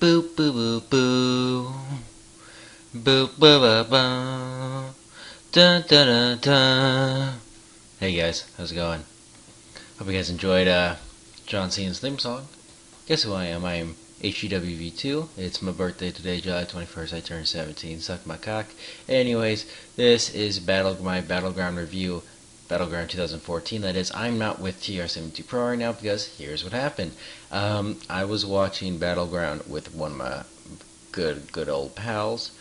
Boo boo boo boo. Boo boo boo boo. Dun dun dun dun. Hey guys, how's it going? Hope you guys enjoyed John Cena's theme song. Guess who I am? I am HEWV2. It's my birthday today, July 21st. I turned 17. Suck my cock. Anyways, this is my Battleground review. Battleground 2014. That is, I'm not with TR72 Pro right now because here's what happened. I was watching Battleground with one of my good old pals,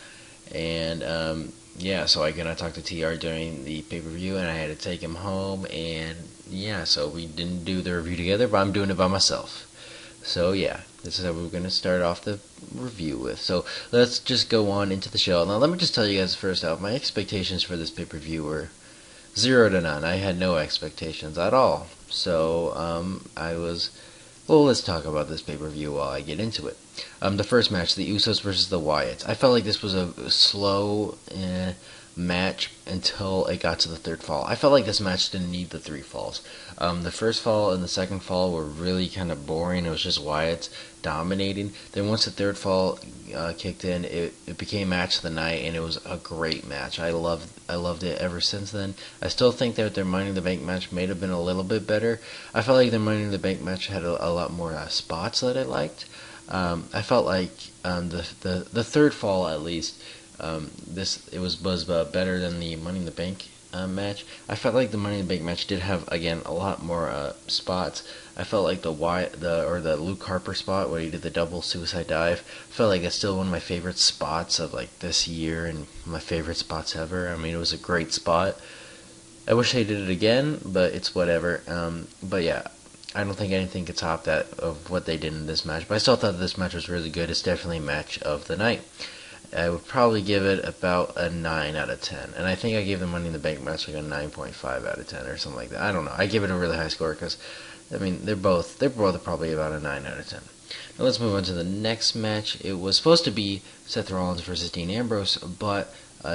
and yeah, so I got talk to TR during the pay-per-view, and I had to take him home, and yeah, so we didn't do the review together, but I'm doing it by myself. So yeah, this is how we're going to start off the review with. So let's just go on into the show. Now let me just tell you guys first off, my expectations for this pay-per-view were 0 to none. I had no expectations at all. So well, let's talk about this pay-per-view while I get into it. The first match, the Usos versus the Wyatts. I felt like this was a slow match until it got to the third fall. I felt like this match didn't need the 3 falls. The first fall and the second fall were really kind of boring. It was just Wyatts dominating. Then once the third fall kicked in, it became match of the night, and it was a great match. I loved it ever since then. I still think that their Money in the Bank match may have been a little bit better. I felt like their Money in the Bank match had a lot more spots that I liked. I felt like the third fall, at least, it was better than the Money in the Bank match. I felt like the Money in the Bank match did have, again, a lot more spots. I felt like the Luke Harper spot where he did the double suicide dive. I felt like it's still one of my favorite spots of like this year and my favorite spots ever. I mean, it was a great spot. I wish they did it again, but it's whatever. But yeah, I don't think anything could top that of what they did in this match. But I still thought this match was really good. It's definitely a match of the night. I would probably give it about a 9 out of 10. And I think I gave the Money in the Bank match like a 9.5 out of 10 or something like that. I don't know. I give it a really high score because, I mean, they're both probably about a 9 out of 10. Now let's move on to the next match. It was supposed to be Seth Rollins versus Dean Ambrose, but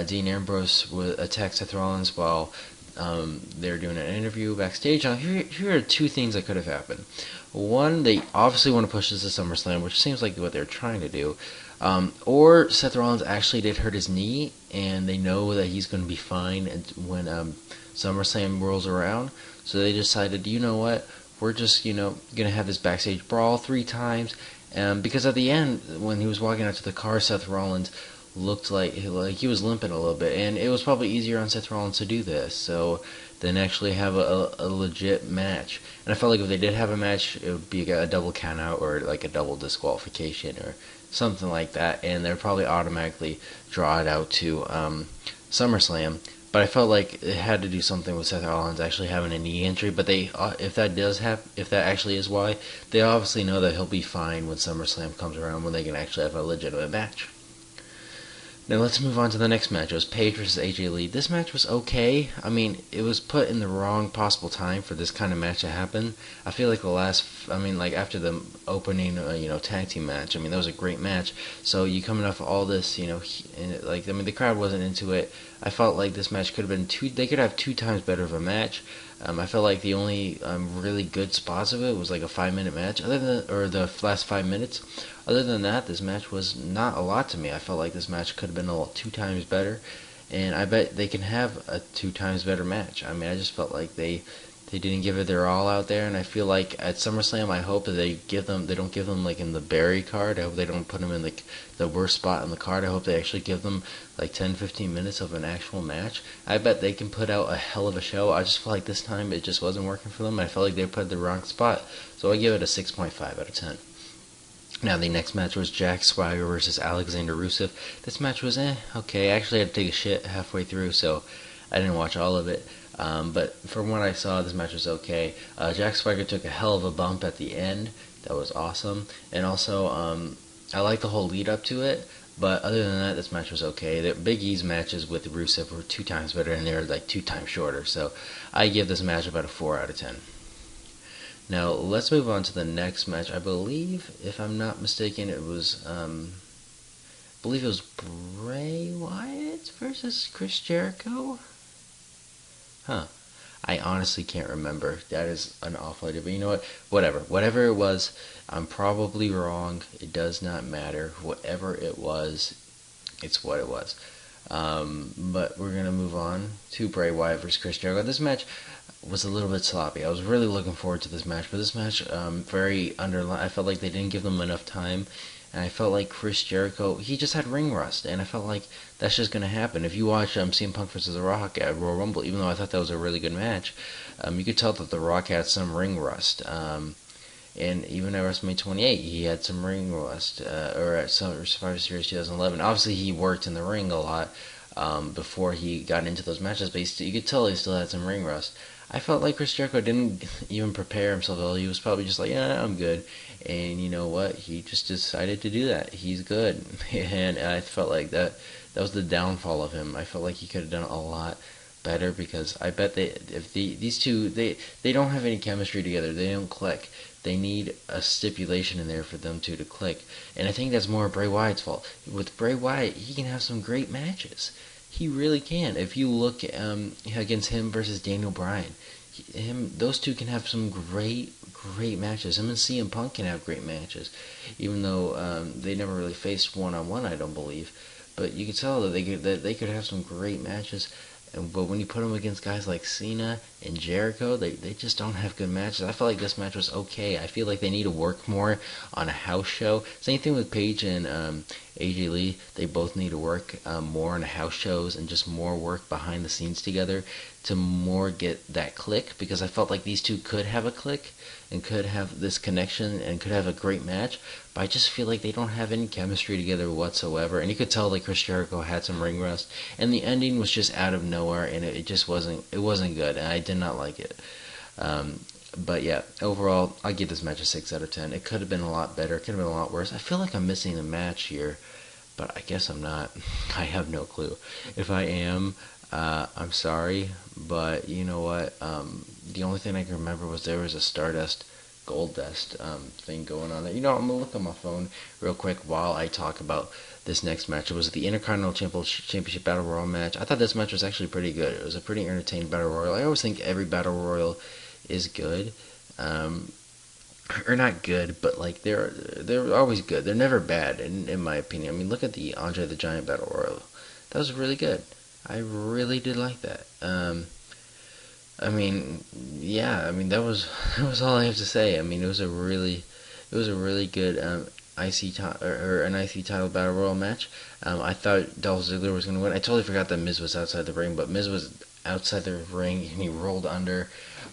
Dean Ambrose attacked Seth Rollins while they were doing an interview backstage. Now, here are 2 things that could have happened. One, they obviously want to push this to SummerSlam, which seems like what they're trying to do. Or Seth Rollins actually did hurt his knee, and they know that he's going to be fine when SummerSlam rolls around. So they decided, you know what, we're just going to have this backstage brawl 3 times. Because at the end, when he was walking out to the car, Seth Rollins looked like he was limping a little bit, and it was probably easier on Seth Rollins to do this, so than actually have a legit match. And I felt like if they did have a match, it would be a double countout or like a double disqualification or something like that, and they'd probably automatically draw it out to SummerSlam. But I felt like it had to do something with Seth Rollins actually having a knee injury. But if that actually is why, they obviously know that he'll be fine when SummerSlam comes around, when they can actually have a legitimate match. Now let's move on to the next match. It was Paige versus AJ Lee. This match was okay. I mean, it was put in the wrong possible time for this kind of match to happen. I feel like after the opening, tag team match, I mean, that was a great match. So you coming off all this, the crowd wasn't into it. I felt like this match could have been they could have 2 times better of a match. I felt like the only really good spots of it was like a 5-minute match, or the last 5 minutes. Other than that, this match was not a lot to me. I felt like this match could have been 2 times better, and I bet they can have a 2 times better match. I mean, I just felt like they didn't give it their all out there, and I feel like at SummerSlam, I hope that they don't give them like in the Barry card. I hope they don't put them in like the worst spot in the card. I hope they actually give them like 10-15 minutes of an actual match. I bet they can put out a hell of a show. I just feel like this time it just wasn't working for them. I felt like they put it in the wrong spot, so I give it a 6.5 out of 10. Now, the next match was Jack Swagger versus Alexander Rusev. This match was okay. I actually had to take a shit halfway through, so I didn't watch all of it. But from what I saw, this match was okay. Jack Swagger took a hell of a bump at the end. That was awesome. And also, I like the whole lead up to it. But other than that, this match was okay. The Big E's matches with Rusev were 2 times better, and they were like 2 times shorter. So I give this match about a 4 out of 10. Now, let's move on to the next match. I believe, if I'm not mistaken, it was Bray Wyatt versus Chris Jericho? Huh. I honestly can't remember. That is an awful idea. But you know what? Whatever it was, I'm probably wrong. It does not matter. Whatever it was, it's what it was. But we're gonna move on to Bray Wyatt versus Chris Jericho. This match was a little bit sloppy. I was really looking forward to this match, but this match, very underlined. I felt like they didn't give them enough time, and I felt like Chris Jericho, he just had ring rust, and I felt like that's just gonna happen. If you watch CM Punk versus The Rock at Royal Rumble, even though I thought that was a really good match, you could tell that The Rock had some ring rust. And even at WrestleMania 28, he had some ring rust, or at Survivor Series 2011. Obviously, he worked in the ring a lot before he got into those matches, but you could tell he still had some ring rust. I felt like Chris Jericho didn't even prepare himself at all. He was probably just like, yeah, I'm good. And you know what? He just decided to do that. He's good. And I felt like that was the downfall of him. I felt like he could have done a lot better, because I bet these two, they don't have any chemistry together. They don't click. They need a stipulation in there for them two to click. And I think that's more Bray Wyatt's fault. With Bray Wyatt, he can have some great matches. He really can. If you look against him versus Daniel Bryan, those two can have some great matches. Him and CM Punk can have great matches, even though they never really faced one-on-one, I don't believe. But you can tell that they could have some great matches. But when you put them against guys like Cena and Jericho, they just don't have good matches. I felt like this match was okay. I feel like they need to work more on a house show. Same thing with Paige and AJ Lee. They both need to work more on house shows and just more work behind the scenes together to more get that click, because I felt like these two could have a click and could have this connection and could have a great match, but I just feel like they don't have any chemistry together whatsoever. And you could tell that Chris Jericho had some ring rust, and the ending was just out of nowhere, and it just wasn't good, and I did not like it. But yeah, overall, I give this match a 6 out of 10. It could have been a lot better. It could have been a lot worse. I feel like I'm missing a match here, but I guess I'm not. I have no clue. If I am, I'm sorry, but you know what? The only thing I can remember was there was a Stardust Goldust thing going on there. You know, I'm gonna look on my phone real quick while I talk about this next match. It was the Intercontinental Championship Battle Royal match. I thought this match was actually pretty good. It was a pretty entertaining Battle Royal. I always think every Battle Royal is good. Or not good, but like they're always good. They're never bad, in my opinion. I mean, look at the Andre the Giant Battle Royal. That was really good. I really did like that. I mean, yeah. I mean, that was all I have to say. I mean, it was a really good an IC title Battle Royal match. I thought Dolph Ziggler was going to win. I totally forgot that Miz was outside the ring, but Miz was outside the ring and he rolled under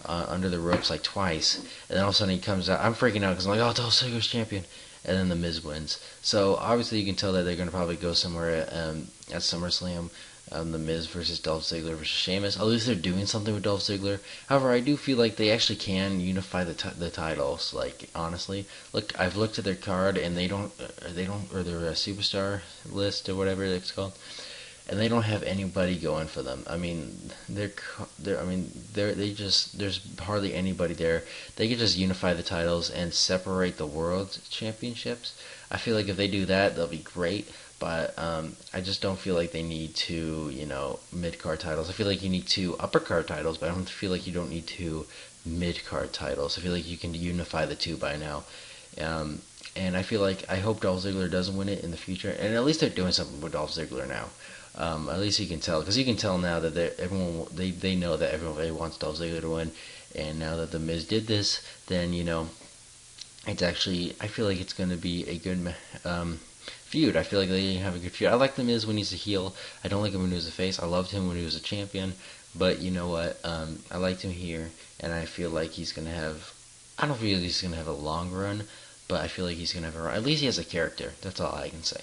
the ropes like twice, and then all of a sudden he comes out. I'm freaking out because I'm like, oh, Dolph Ziggler's champion, and then the Miz wins. So obviously you can tell that they're going to probably go somewhere at SummerSlam. The Miz versus Dolph Ziggler versus Sheamus. At least they're doing something with Dolph Ziggler. However, I do feel like they actually can unify the titles. Like, honestly, look, I've looked at their card and they don't, or their superstar list or whatever it's called, and they don't have anybody going for them. I mean, there's hardly anybody there. They could just unify the titles and separate the world championships. I feel like if they do that, they'll be great. But I just don't feel like they need two, mid-card titles. I feel like you need two upper-card titles, but I don't feel like you don't need two mid-card titles. I feel like you can unify the two by now. And I hope Dolph Ziggler doesn't win it in the future. And at least they're doing something with Dolph Ziggler now. At least you can tell, because you can tell now that they know that everybody wants Dolph Ziggler to win. And now that the Miz did this, then it's actually, I feel like it's going to be a good feud. I feel like they have a good feud. I like the Miz when he's a heel. I don't like him when he was a face. I loved him when he was a champion. But you know what? I liked him here, and I feel like he's going to have, I don't feel like he's going to have a long run, but I feel like he's going to have a run. At least he has a character. That's all I can say.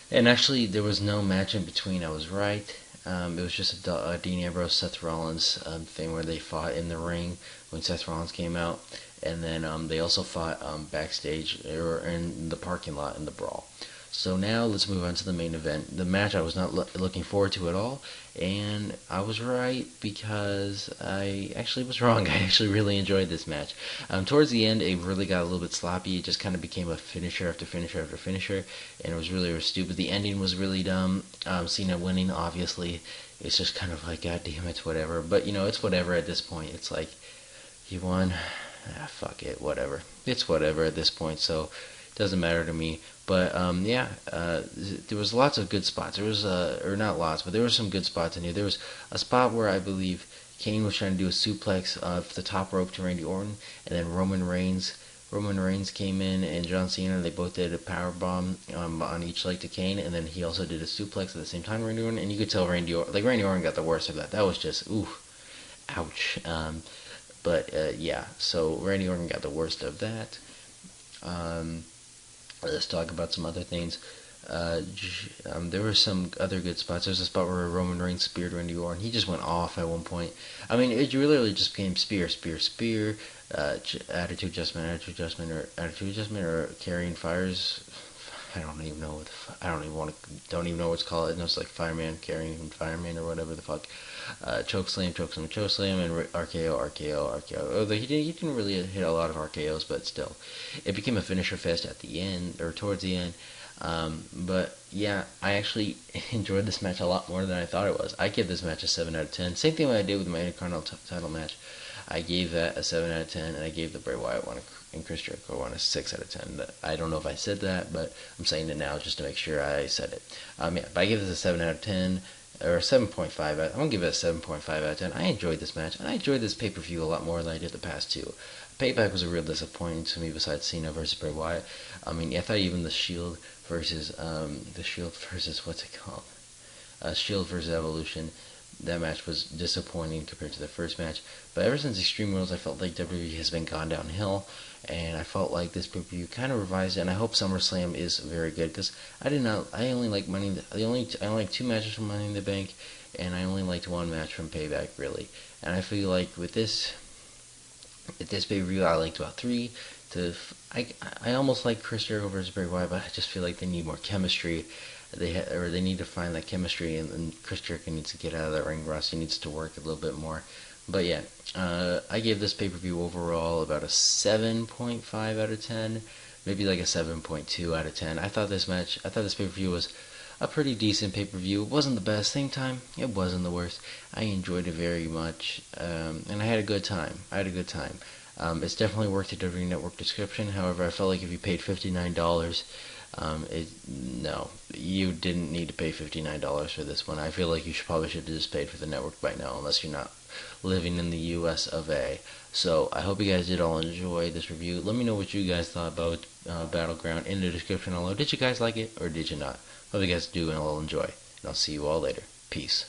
And actually, there was no match in between. I was right. It was just a Dean Ambrose, Seth Rollins thing where they fought in the ring when Seth Rollins came out. And then they also fought backstage or in the parking lot in the brawl. So now let's move on to the main event. The match I was not looking forward to at all, and I was right because I actually was wrong. I actually really enjoyed this match. Towards the end, it really got a little bit sloppy. It just kind of became a finisher after finisher after finisher, and it was really stupid. The ending was really dumb. Cena winning, obviously, it's just kind of like, God damn, it's whatever. But it's whatever at this point. It's like, he won. Fuck it, whatever. It's whatever at this point, so it doesn't matter to me. But there was lots of good spots. There was or not lots, but there were some good spots in here. There was a spot where I believe Kane was trying to do a suplex off the top rope to Randy Orton, and then Roman Reigns came in, and John Cena. They both did a power bomb on each leg to Kane, and then he also did a suplex at the same time, Randy Orton. And you could tell Randy Orton got the worst of that. That was just ouch. Yeah, so Randy Orton got the worst of that. Let's talk about some other things. There were some other good spots. There's a spot where Roman Reigns speared Randy Orton. He just went off at one point. I mean, it really just became spear, attitude adjustment, or carrying fires. I don't even know don't even know what to call it. It's like fireman carrying fireman or whatever the fuck. Choke slam, and RKO. Although he didn't really hit a lot of RKOs, but still, it became a finisher fest at the end or towards the end. But yeah, I actually enjoyed this match a lot more than I thought it was. I give this match a 7 out of 10. Same thing I did with my Intercontinental title match. I gave that a 7 out of 10, and I gave the Bray Wyatt one and Chris Jericho one a 6 out of 10. I don't know if I said that, but I'm saying it now just to make sure I said it. But I give this a 7 out of 10. Or 7.5. I'm going to give it a 7.5 out of 10. I enjoyed this match, and I enjoyed this pay-per-view a lot more than I did the past two. Payback was a real disappointment to me besides Cena versus Bray Wyatt. I thought even the Shield versus, what's it called? Shield versus Evolution, that match was disappointing compared to the first match. But ever since Extreme Rules, I felt like WWE has been gone downhill, and I felt like this pay-per-view kind of revised it, and I hope SummerSlam is very good, because I only like I only like two matches from Money in the Bank, and I only liked one match from Payback, really. And I feel like with this pay-per-view, I liked about three. I almost like Chris Jericho versus Bray Wyatt, but I just feel like they need more chemistry. They need to find that chemistry, and Chris Jericho needs to get out of that ring rust. He needs to work a little bit more. But yeah, I gave this pay-per-view overall about a 7.5 out of 10, maybe like a 7.2 out of 10. I thought this pay-per-view was a pretty decent pay-per-view. It wasn't the best. Same time, it wasn't the worst. I enjoyed it very much, and I had a good time. It's definitely worth the WWE Network description. However, I felt like if you paid $59, no, you didn't need to pay $59 for this one. I feel like you probably should have just paid for the network by now, unless you're not living in the U.S. of A. So I hope you guys did all enjoy this review. Let me know what you guys thought about Battleground in the description below. Did you guys like it or did you not? Hope you guys do and all enjoy. And I'll see you all later. Peace.